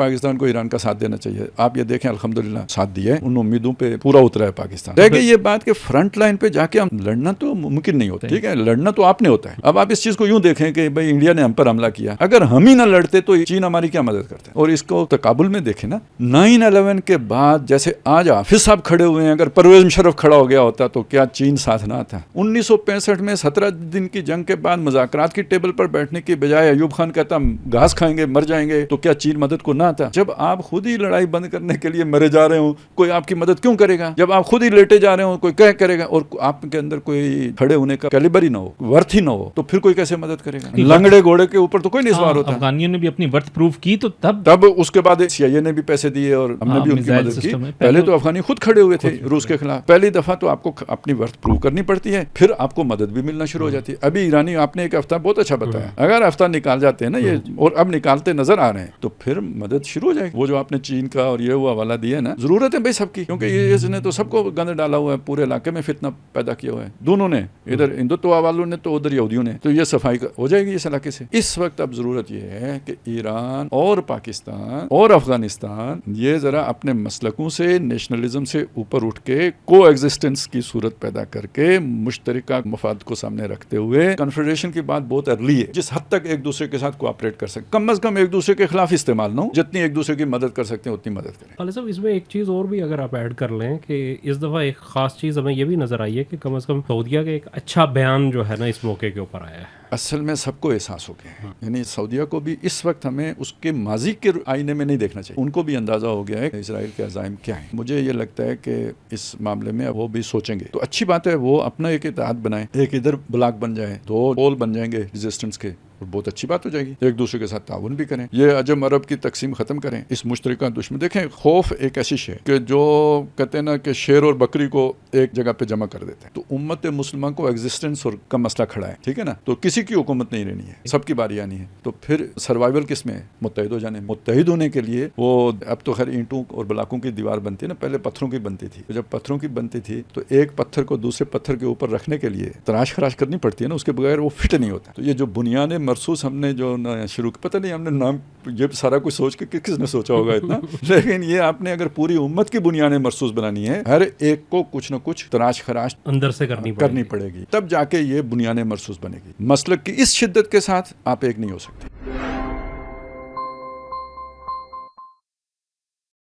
پاکستان کو ایران کا ساتھ دینا چاہیے. آپ یہ دیکھیں الحمدللہ ساتھ دیا ہے, ان امیدوں پہ پورا اترا ہے پاکستان. رہ گئی یہ بات کہ فرنٹ لائن پہ جا کے ہم لڑنا تو ممکن نہیں ہوتا, ٹھیک ہے, لڑنا تو آپ نے ہوتا ہے. اب آپ اس چیز کو یوں دیکھیں کہ بھائی انڈیا نے ہم پر حملہ کیا, اگر ہم ہی نہ لڑتے تو چین ہماری کیا مدد کرتے. اور اس کو تقابل میں دیکھیں نا, 9/11 کے بعد جیسے آج حافظ صاحب کھڑے ہوئے ہیں, اگر پرویز مشرف کھڑا ہو گیا ہوتا تو کیا چین ساتھ نہ تھا. 1965 میں 17 دن کی جنگ کے بعد مذاکرات کی ٹیبل پر بیٹھنے کی بجائے ایوب خان کہتا ہم گھاس کھائیں گے مر جائیں گے, تو کیا چین مدد کو نہ آتا. جب آپ خود ہی لڑائی بند کرنے کے لیے مرے جا رہے ہوں, کوئی آپ کی مدد کیوں کرے گا. جب آپ خود ہی لیٹے جا رہے ہوں, کوئی کہہ کرے گا, اور آپ کے اندر کوئی کھڑے ہونے کا کیلیبر ہی نہ ہو, ورتھ ہی نہ ہو, تو پھر کوئی کیسے مدد کرے گا. لنگڑے گھوڑے کے اوپر تو کوئی نہیں سوار ہوتا. افغانیوں نے بھی اپنی ورتھ پروف کی, تو تب اس کے بعد CIA نے بھی پیسے دیے اور ہم نے بھی ان کی مدد کی. پہلے تو افغانی خود کھڑے ہوئے تھے روس کے خلاف. پہلی دفعہ تو آپ کو اپنی ورتھ پروو کرنی پڑتی ہے, پھر آپ کو مدد بھی ملنا شروع ہو جاتی ہے. ابھی ایرانی آپ نے ایک ہفتہ بہت اچھا بتایا, اگر ہفتہ نکال جاتے ہیں نا یہ, اور اب نکالتے نظر آ رہے ہیں, تو پھر مدد شروع ہو جائے گی. وہ جو آپ نے چین کا اور یہ وہ حوالہ دیا ہے نا, ضرورت ہے بھائی سب کی, کیونکہ اس نے تو سب کو گند ڈالا ہوا ہے, پورے علاقے میں فتنہ پیدا کیا ہوا ہے. دونوں نے, ادھر ہندوتوا والوں نے تو ادھر یہودیوں نے, تو یہ صفائی ہو جائے گی اس علاقے سے. اس وقت اب ضرورت یہ ہے کہ ایران اور پاکستان اور افغانستان یہ ذرا اپنے مسلکوں سے, نیشنلزم سے اوپر اٹھ کے کو ایگزسٹنس کی صورت پیدا کر کے مشترکہ مفاد کو سامنے رکھتے ہوئے, کنفیڈریشن کی بات بہت ارلی ہے, جس حد تک ایک دوسرے کے ساتھ کوآپریٹ کر سکتے, کم از کم ایک دوسرے کے خلاف استعمال نہ ہو, جتنی ایک دوسرے کی مدد کر سکتے ہیں اتنی مدد کریں. خالد صاحب اس میں ایک چیز اور بھی اگر آپ ایڈ کر لیں کہ اس دفعہ ایک خاص چیز ہمیں یہ بھی نظر آئی ہے کہ کم از کم سعودیہ کا ایک اچھا بیان جو ہے نا اس موقع کے اوپر آیا ہے. اصل میں سب کو احساس ہو گیا ہے, یعنی سعودیہ کو بھی اس وقت ہمیں اس کے ماضی کے آئینے میں نہیں دیکھنا چاہیے. ان کو بھی اندازہ ہو گیا ہے کہ اسرائیل کے عزائم کیا ہیں. مجھے یہ لگتا ہے کہ اس معاملے میں وہ بھی سوچیں گے, تو اچھی بات ہے, وہ اپنا ایک اتحاد بنائیں, ایک ادھر بلاک بن جائے, 2 پول بن جائیں گے ریزسٹنس کے, اور بہت اچھی بات ہو جائے گی. ایک دوسرے کے ساتھ تعاون بھی کریں, یہ عجم عرب کی تقسیم ختم کریں, اس مشترکہ دشمن. دیکھیں خوف ایک ایسی شے کہ جو کہتے ہیں نا کہ شیر اور بکری کو ایک جگہ پہ جمع کر دیتے ہیں, تو امت مسلمان کو ایگزسٹنس اور کا مسئلہ کھڑا ہے, ٹھیک ہے نا, تو کسی کی حکومت نہیں رہنی ہے, سب کی باری آنی ہے. تو پھر سروائیول کس میں ہے, متحد ہو جانے. متحد ہونے کے لیے وہ اب تو خیر اینٹوں اور بلاکوں کی دیوار بنتی ہے نا, پہلے پتھروں کی بنتی تھی. جب پتھروں کی بنتی تھی تو ایک پتھر کو دوسرے پتھر کے اوپر رکھنے کے لیے تراش خراش کرنی پڑتی ہے نا, اس کے بغیر وہ فٹ نہیں ہوتا. تو یہ جو بنیاد مرصوص ہم نے جو شروع, پتہ نہیں ہم نے نام یہ سارا کچھ سوچ کے کس نے سوچا ہوگا اتنا, لیکن یہ آپ نے اگر پوری امت کی بنیاد مرصوص بنانی ہے, ہر ایک کو کچھ نہ کچھ تراش خراش اندر سے کرنی پڑے گی, تب جا کے یہ بنیاد مرصوص بنے گی. مسلک کی اس شدت کے ساتھ آپ ایک نہیں ہو سکتے.